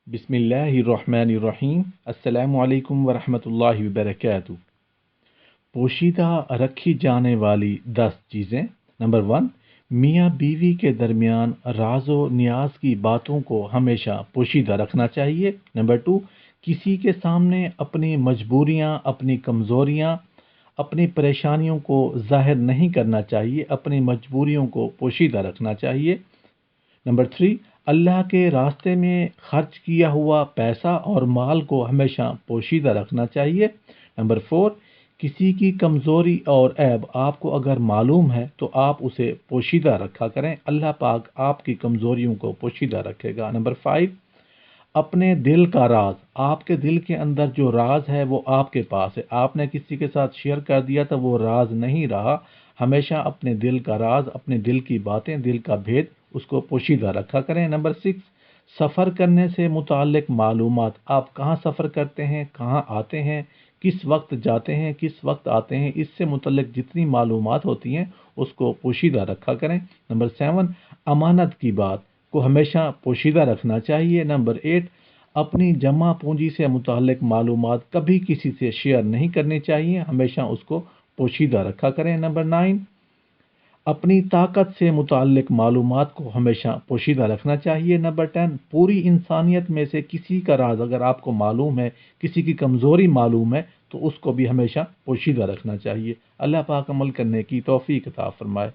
बिस्मिल्लाहिर्रहमानिर्रहीम। अस्सलामु अलैकुम वरहमतुल्लाहि वबरकातुहू। पोशीदा रखी जाने वाली 10 चीज़ें। नंबर 1, मियाँ बीवी के दरमियान राज़ो नियाज की बातों को हमेशा पोशीदा रखना चाहिए। नंबर 2, किसी के सामने अपनी मजबूरियाँ, अपनी कमज़ोरियाँ, अपनी परेशानियों को ज़ाहिर नहीं करना चाहिए, अपनी मजबूरियों को पोशीदा रखना चाहिए। नंबर 3, अल्लाह के रास्ते में खर्च किया हुआ पैसा और माल को हमेशा पोशीदा रखना चाहिए। नंबर 4, किसी की कमज़ोरी और ऐब आपको अगर मालूम है तो आप उसे पोशीदा रखा करें, अल्लाह पाक आपकी कमज़ोरियों को पोशीदा रखेगा। नंबर 5, अपने दिल का राज, आपके दिल के अंदर जो राज है वो आपके पास है, आपने किसी के साथ शेयर कर दिया तो वो राज नहीं रहा। हमेशा अपने दिल का राज, अपने दिल की बातें, दिल का भेद, उसको पोशीदा रखा करें। नंबर 6, सफ़र करने से मुताल्लिक मालूमात, आप कहाँ सफ़र करते हैं, कहाँ आते हैं, किस वक्त जाते हैं, किस वक्त आते हैं, इससे मुताल्लिक जितनी मालूमात होती हैं उसको पोशीदा रखा करें। नंबर 7, अमानत की बात को हमेशा पोशीदा रखना चाहिए। नंबर 8, अपनी जमा पूंजी से मुताल्लिक मालूमात कभी किसी से शेयर नहीं करनी चाहिए, हमेशा उसको पोशीदा रखा करें। नंबर 9, अपनी ताकत से मुताल्लिक मालूमात को हमेशा पोशीदा रखना चाहिए। नंबर 10, पूरी इंसानियत में से किसी का राज अगर आपको मालूम है, किसी की कमज़ोरी मालूम है तो उसको भी हमेशा पोशीदा रखना चाहिए। अल्लाह पाक अमल करने की तौफीक अता फरमाए।